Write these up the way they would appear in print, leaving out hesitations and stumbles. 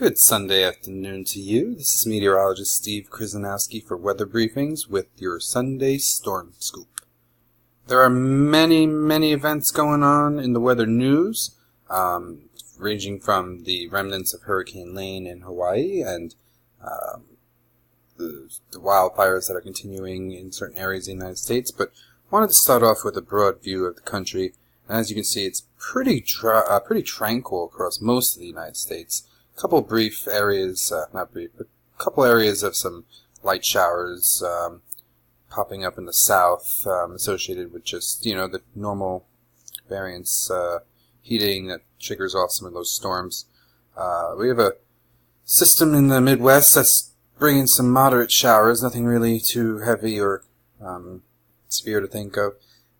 Good Sunday afternoon to you. This is meteorologist Steve Krzyzanowski for Weather Briefings with your Sunday Storm Scoop. There are many events going on in the weather news, ranging from the remnants of Hurricane Lane in Hawaii and the wildfires that are continuing in certain areas of the United States, but I wanted to start off with a broad view of the country. And as you can see, it's pretty tranquil across most of the United States. A couple brief areas, not brief, but a couple areas of some light showers popping up in the south, associated with just, the normal variance heating that triggers off some of those storms. We have a system in the Midwest that's bringing some moderate showers, nothing really too heavy or severe to think of.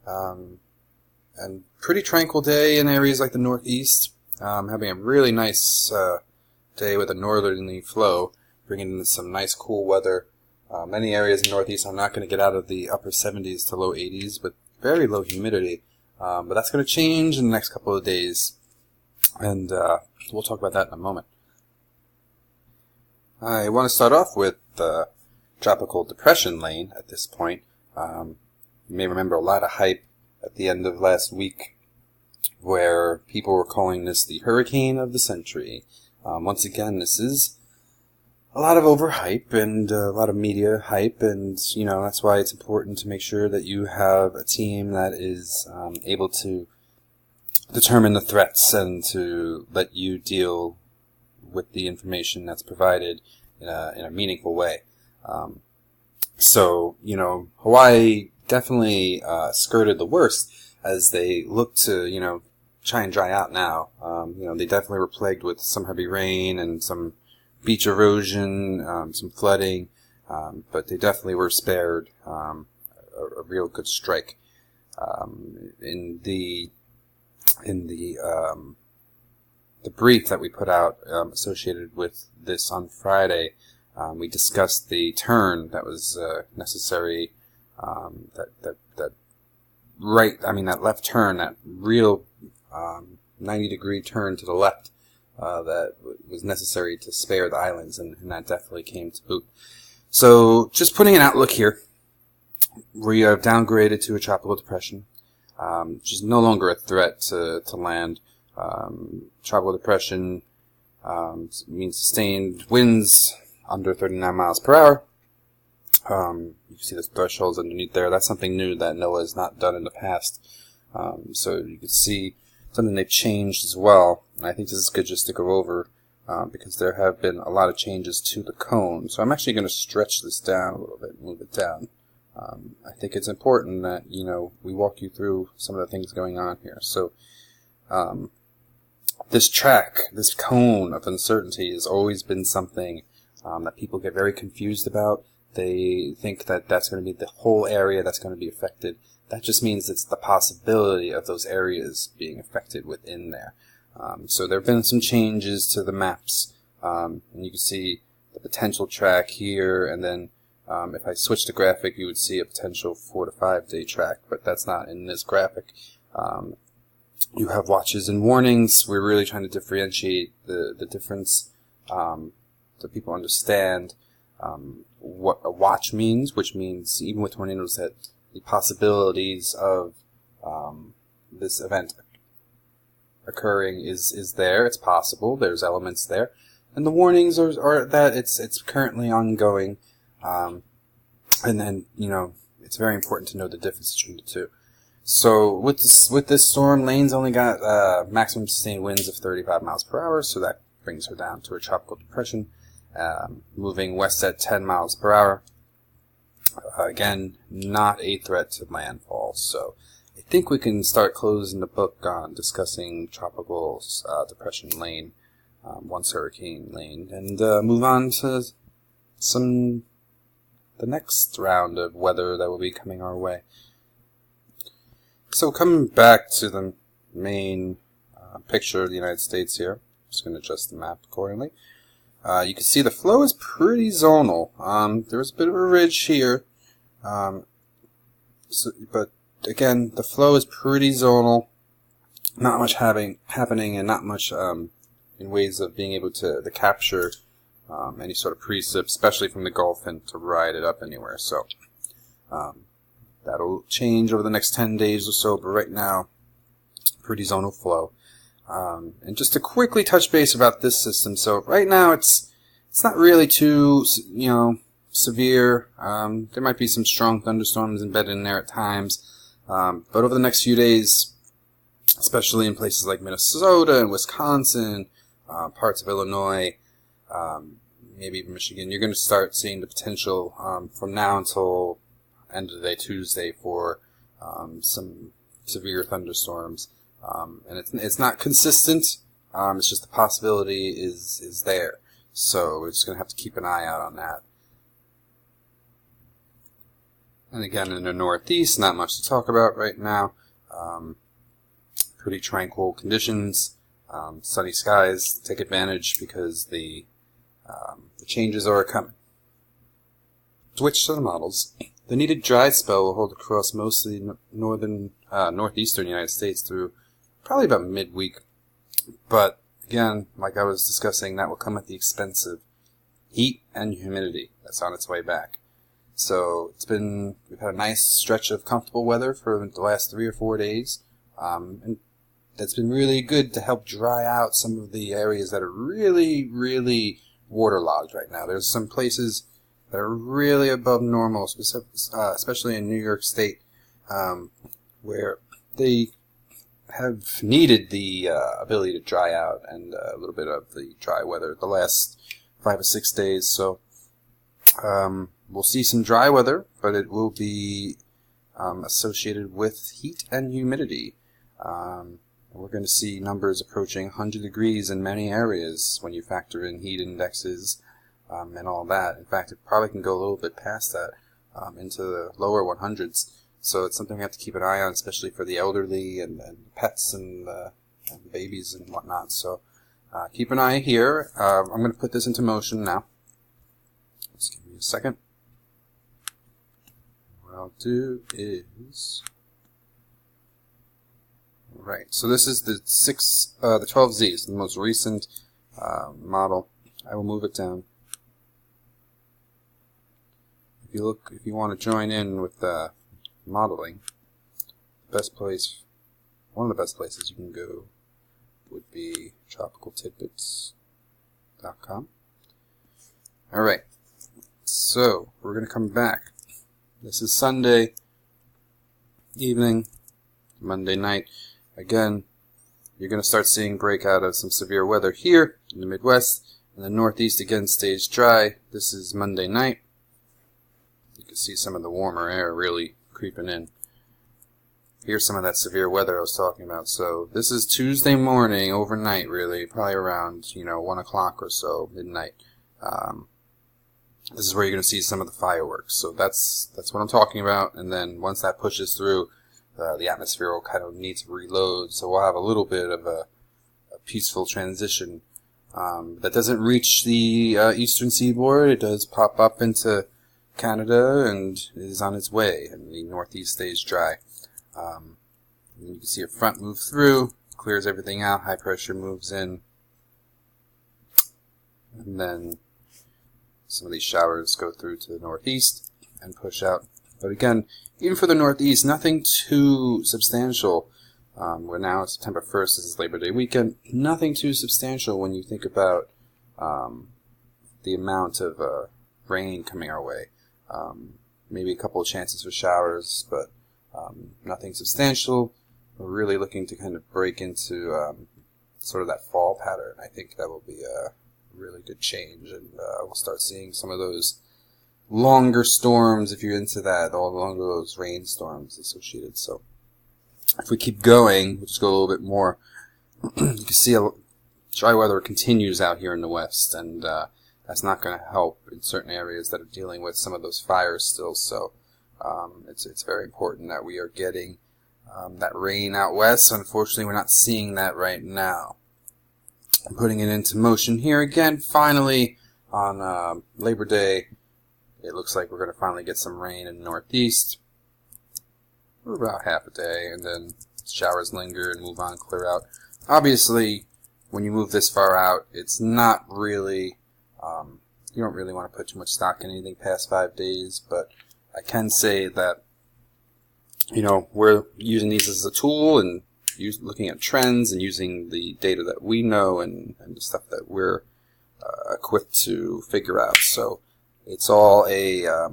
And pretty tranquil day in areas like the Northeast, having a really nice day with a northerly flow, bringing in some nice cool weather. Many areas in the Northeast are not going to get out of the upper 70s to low 80s, but very low humidity. But that's going to change in the next couple of days, and we'll talk about that in a moment. I want to start off with tropical depression lane at this point. You may remember a lot of hype at the end of last week where people were calling this the hurricane of the century. Once again, this is a lot of overhype and a lot of media hype, and that's why it's important to make sure that you have a team that is able to determine the threats and to let you deal with the information that's provided in a meaningful way. So Hawaii definitely skirted the worst as they look to try and dry out now. They definitely were plagued with some heavy rain and some beach erosion, some flooding, but they definitely were spared a real good strike. In the brief that we put out associated with this on Friday, we discussed the turn that was necessary. That left turn, that real 90-degree turn to the left that was necessary to spare the islands, and that definitely came to boot. So, just putting an outlook here, we have downgraded to a tropical depression, which is no longer a threat to land. Tropical depression means sustained winds under 39 miles per hour. You can see the thresholds underneath there. That's something new that NOAA has not done in the past. So you can see something they've changed as well. And I think this is good just to go over because there have been a lot of changes to the cone. So I'm actually going to stretch this down a little bit, move it down. I think it's important that, we walk you through some of the things going on here. So this track, this cone of uncertainty has always been something that people get very confused about. They think that that's going to be the whole area that's going to be affected. That just means it's the possibility of those areas being affected within there. So there have been some changes to the maps, and you can see the potential track here, and then if I switch the graphic, you would see a potential 4 to 5 day track, but that's not in this graphic. You have watches and warnings. We're really trying to differentiate the difference so people understand what a watch means, which means even with tornadoes that the possibilities of this event occurring is there. It's possible. There's elements there. And the warnings are that it's currently ongoing. And then, it's very important to know the difference between the two. So with this storm, Lane's only got maximum sustained winds of 35 miles per hour, so that brings her down to a tropical depression. Moving west at 10 miles per hour. Again, not a threat to landfall. So I think we can start closing the book on discussing tropical depression lane, once Hurricane Lane, and move on to the next round of weather that will be coming our way. So coming back to the main picture of the United States here, I'm just going to adjust the map accordingly. You can see the flow is pretty zonal. There's a bit of a ridge here, but again, the flow is pretty zonal. Not much happening, and not much, in ways of being able to capture any sort of precip, especially from the Gulf, and to ride it up anywhere. So that'll change over the next 10 days or so, but right now, pretty zonal flow. And just to quickly touch base about this system, so right now it's not really too, severe. There might be some strong thunderstorms embedded in there at times, but over the next few days, especially in places like Minnesota and Wisconsin, parts of Illinois, maybe even Michigan, you're going to start seeing the potential from now until end of the day Tuesday for some severe thunderstorms. And it's not consistent. It's just the possibility is there. So we're just going to have to keep an eye out on that. And again, in the Northeast, not much to talk about right now. Pretty tranquil conditions, sunny skies. Take advantage because the changes are coming. Switch to the models. The needed dry spell will hold across most of the northeastern United States through probably about midweek. But again, like I was discussing, that will come at the expense of heat and humidity that's on its way back. So we've had a nice stretch of comfortable weather for the last 3 or 4 days, and that's been really good to help dry out some of the areas that are really, really waterlogged right now. There's some places that are really above normal, especially in New York State, where they have needed the ability to dry out and a little bit of the dry weather the last 5 or 6 days. So we'll see some dry weather, but it will be associated with heat and humidity. We're going to see numbers approaching 100 degrees in many areas when you factor in heat indexes and all that. In fact, it probably can go a little bit past that into the lower 100s. So it's something we have to keep an eye on, especially for the elderly and pets and babies and whatnot. So keep an eye here. I'm going to put this into motion now. Just give me a second. What I'll do is... Right, so this is the 12Z, the most recent model. I will move it down. If you want to join in with modeling, one of the best places you can go would be tropicaltidbits.com. Alright, so we're going to come back. This is Sunday evening, Monday night. Again, you're going to start seeing breakout of some severe weather here in the Midwest, and the Northeast again stays dry. This is Monday night. You can see some of the warmer air really creeping in. Here's some of that severe weather I was talking about. So this is Tuesday morning, overnight really, probably around 1 o'clock or so, midnight. This is where you're going to see some of the fireworks. So that's what I'm talking about. And then once that pushes through, the atmosphere will kind of need to reload, so we'll have a little bit of a peaceful transition. That doesn't reach the eastern seaboard. It does pop up into Canada and is on its way, and the Northeast stays dry. You can see a front move through, clears everything out, high pressure moves in, and then some of these showers go through to the Northeast and push out. But again, even for the Northeast, nothing too substantial. We're now September 1st, this is Labor Day weekend. Nothing too substantial when you think about the amount of rain coming our way. Maybe a couple of chances for showers, but nothing substantial. We're really looking to kind of break into sort of that fall pattern. I think that will be a really good change, and we'll start seeing some of those longer storms, if you're into that, all longer those rainstorms associated. So if we keep going, we'll just go a little bit more. You can see dry weather continues out here in the west, and that's not going to help in certain areas that are dealing with some of those fires still. So it's very important that we are getting that rain out west. Unfortunately, we're not seeing that right now. I'm putting it into motion here again. Finally, on Labor Day, it looks like we're going to finally get some rain in the Northeast for about half a day, and then showers linger and move on, clear out. Obviously, when you move this far out, it's not really, you don't really want to put too much stock in anything past 5 days, but I can say that, we're using these as a tool and looking at trends and using the data that we know and the stuff that we're equipped to figure out. So it's all it's a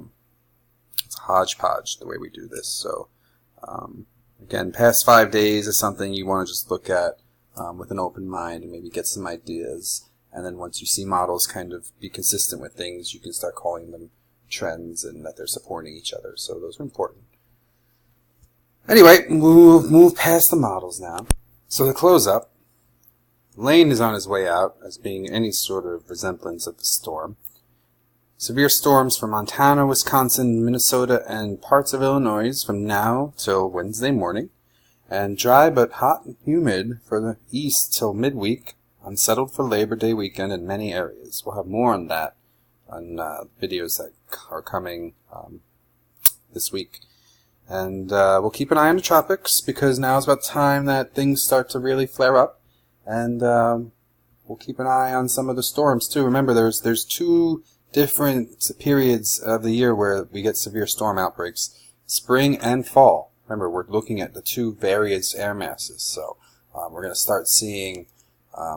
hodgepodge the way we do this. So again, past 5 days is something you want to just look at with an open mind and maybe get some ideas. And then once you see models kind of be consistent with things, you can start calling them trends and that they're supporting each other. So those are important. Anyway, we'll move past the models now. So to close up, Lane is on his way out as being any sort of resemblance of the storm. Severe storms for Montana, Wisconsin, Minnesota, and parts of Illinois from now till Wednesday morning. And dry but hot and humid for the east till midweek. Unsettled for Labor Day weekend in many areas. We'll have more on that on videos that are coming this week. And we'll keep an eye on the tropics because now is about the time that things start to really flare up. And we'll keep an eye on some of the storms too. Remember, there's 2 different periods of the year where we get severe storm outbreaks, spring and fall. Remember, we're looking at the 2 various air masses. So we're going to start seeing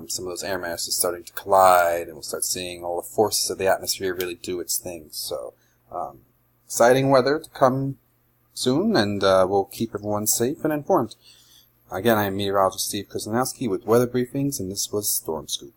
some of those air masses starting to collide, and we'll start seeing all the forces of the atmosphere really do its thing. So exciting weather to come soon, and we'll keep everyone safe and informed. Again, I am meteorologist Steve Kozanowski with Weather Briefings, and this was Storm Scoop.